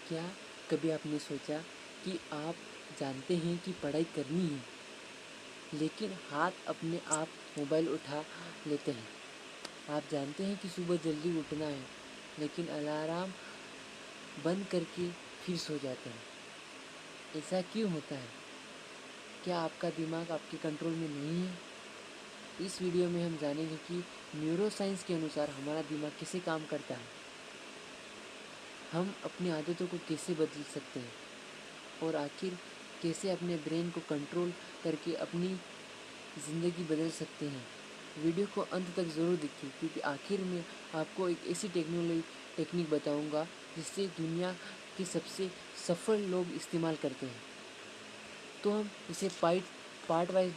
क्या कभी आपने सोचा कि आप जानते हैं कि पढ़ाई करनी है, लेकिन हाथ अपने आप मोबाइल उठा लेते हैं। आप जानते हैं कि सुबह जल्दी उठना है, लेकिन अलार्म बंद करके फिर सो जाते हैं। ऐसा क्यों होता है? क्या आपका दिमाग आपके कंट्रोल में नहीं है? इस वीडियो में हम जानेंगे कि न्यूरोसाइंस के अनुसार हमारा दिमाग कैसे काम करता है, हम अपनी आदतों को कैसे बदल सकते हैं और आखिर कैसे अपने ब्रेन को कंट्रोल करके अपनी ज़िंदगी बदल सकते हैं। वीडियो को अंत तक ज़रूर देखिए, क्योंकि आखिर में आपको एक ऐसी टेक्निक बताऊंगा जिससे दुनिया के सबसे सफल लोग इस्तेमाल करते हैं। तो हम इसे पार्ट वाइज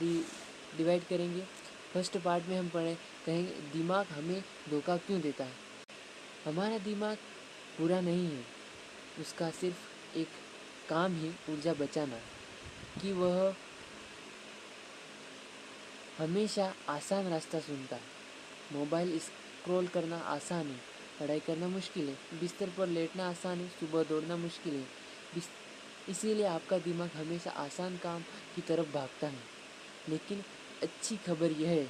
डिवाइड करेंगे। फर्स्ट पार्ट में हम कहेंगे दिमाग हमें धोखा क्यों देता है। हमारा दिमाग बुरा नहीं है, उसका सिर्फ एक काम है ऊर्जा बचाना, कि वह हमेशा आसान रास्ता चुनता है। मोबाइल स्क्रॉल करना आसान है, पढ़ाई करना मुश्किल है। बिस्तर पर लेटना आसान है, सुबह दौड़ना मुश्किल है। इसीलिए आपका दिमाग हमेशा आसान काम की तरफ भागता है। लेकिन अच्छी खबर यह है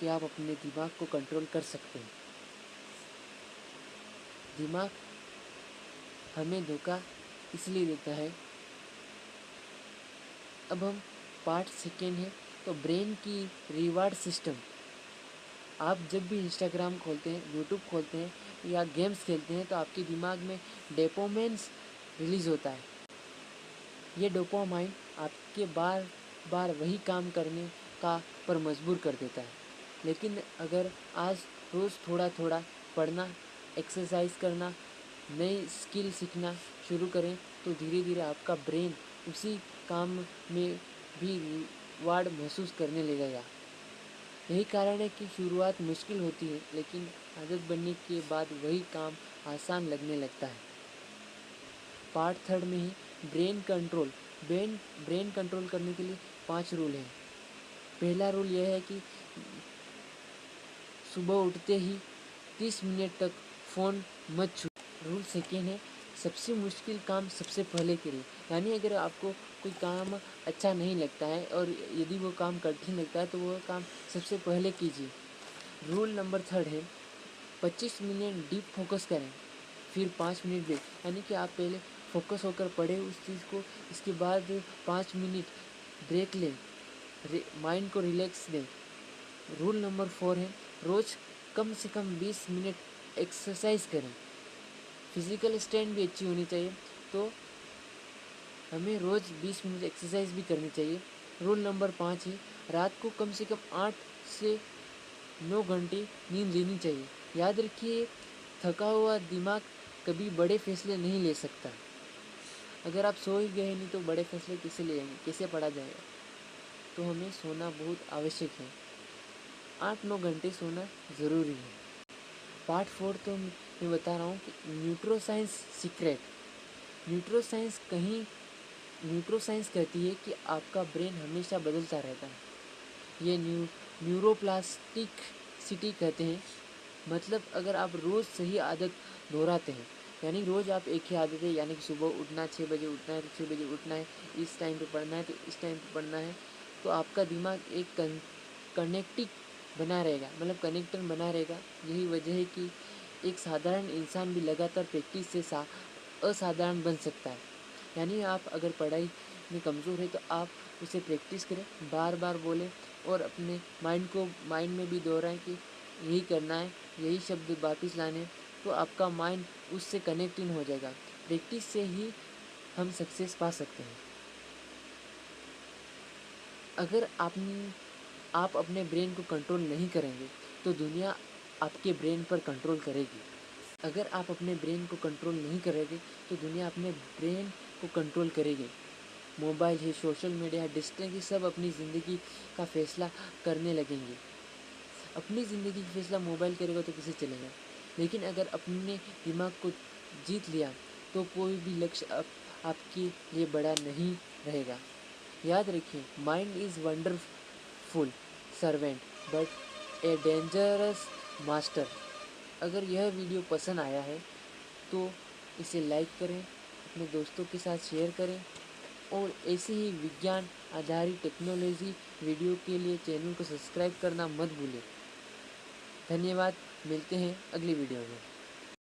कि आप अपने दिमाग को कंट्रोल कर सकते हैं। दिमाग हमें धोखा इसलिए देता है। अब हम पार्ट सेकेंड है, तो ब्रेन की रिवार्ड सिस्टम। आप जब भी इंस्टाग्राम खोलते हैं, यूट्यूब खोलते हैं या गेम्स खेलते हैं, तो आपके दिमाग में डोपामाइन रिलीज़ होता है। ये डोपामाइन आपके बार बार वही काम करने का पर मजबूर कर देता है। लेकिन अगर आज रोज़ थोड़ा थोड़ा पढ़ना, एक्सरसाइज करना, नई स्किल सीखना शुरू करें, तो धीरे धीरे आपका ब्रेन उसी काम में भी रिवार्ड महसूस करने लगेगा। यही कारण है कि शुरुआत मुश्किल होती है, लेकिन आदत बनने के बाद वही काम आसान लगने लगता है। पार्ट थर्ड में ही ब्रेन कंट्रोल। ब्रेन कंट्रोल करने के लिए 5 रूल हैं। पहला रूल यह है कि सुबह उठते ही 30 मिनट तक फ़ोन मत छूए। रूल सेकेंड है, सबसे मुश्किल काम सबसे पहले करिए। यानी अगर आपको कोई काम अच्छा नहीं लगता है और यदि वो काम कठिन लगता है, तो वह काम सबसे पहले कीजिए। रूल नंबर थर्ड है, 25 मिनट डीप फोकस करें, फिर 5 मिनट ब्रेक। यानी कि आप पहले फोकस होकर पढ़ें उस चीज़ को, इसके बाद 5 मिनट ब्रेक लें, माइंड को रिलैक्स दें। रूल नंबर 4 है, रोज़ कम से कम 20 मिनट एक्सरसाइज करें। फिज़िकल स्ट्रेंथ भी अच्छी होनी चाहिए, तो हमें रोज़ 20 मिनट एक्सरसाइज भी करनी चाहिए। रूल नंबर 5 है, रात को कम से कम 8 से 9 घंटे नींद लेनी चाहिए। याद रखिए, थका हुआ दिमाग कभी बड़े फैसले नहीं ले सकता। अगर आप सो ही गए नहीं, तो बड़े फैसले कैसे लेंगे, कैसे पढ़ा जाएगा। तो हमें सोना बहुत आवश्यक है, 8-9 घंटे सोना ज़रूरी है। पार्ट 4 तो मैं बता रहा हूँ कि न्यूट्रोसाइंस सीक्रेट। न्यूट्रोसाइंस कहती है कि आपका ब्रेन हमेशा बदलता रहता है। ये न्यूरोप्लास्टिक सिटी कहते हैं। मतलब अगर आप रोज़ सही आदत दोहराते हैं, यानी रोज़ आप एक ही आदत है, यानी कि सुबह उठना, 6 बजे उठना है तो 6 बजे उठना है, इस टाइम पे पढ़ना है तो इस टाइम पे पढ़ना है, तो आपका दिमाग एक कनेक्टिक बना रहेगा, मतलब कनेक्टन बना रहेगा। यही वजह है कि एक साधारण इंसान भी लगातार प्रैक्टिस से असाधारण बन सकता है। यानी आप अगर पढ़ाई में कमज़ोर है, तो आप उसे प्रैक्टिस करें, बार बार बोलें और अपने माइंड में भी दोहराएं कि यही करना है, यही शब्द वापिस लाने हैं, तो आपका माइंड उससे कनेक्ट इन हो जाएगा। प्रैक्टिस से ही हम सक्सेस पा सकते हैं। अगर आप अपने ब्रेन को कंट्रोल नहीं करेंगे, तो दुनिया आपके ब्रेन पर कंट्रोल करेगी। अगर आप अपने ब्रेन को कंट्रोल नहीं करेंगे, तो दुनिया अपने ब्रेन को कंट्रोल करेगी। मोबाइल है, सोशल मीडिया है, डिजिटल की सब अपनी ज़िंदगी का फैसला करने लगेंगे। अपनी ज़िंदगी का फैसला मोबाइल करेगा तो किसे चलेगा। लेकिन अगर अपने दिमाग को जीत लिया, तो कोई भी लक्ष्य आपके लिए बड़ा नहीं रहेगा। याद रखिए, mind is wonderful servant but a dangerous master. अगर यह वीडियो पसंद आया है, तो इसे लाइक करें, अपने दोस्तों के साथ शेयर करें और ऐसे ही विज्ञान आधारित टेक्नोलॉजी वीडियो के लिए चैनल को सब्सक्राइब करना मत भूलें। धन्यवाद, मिलते हैं अगली वीडियो में।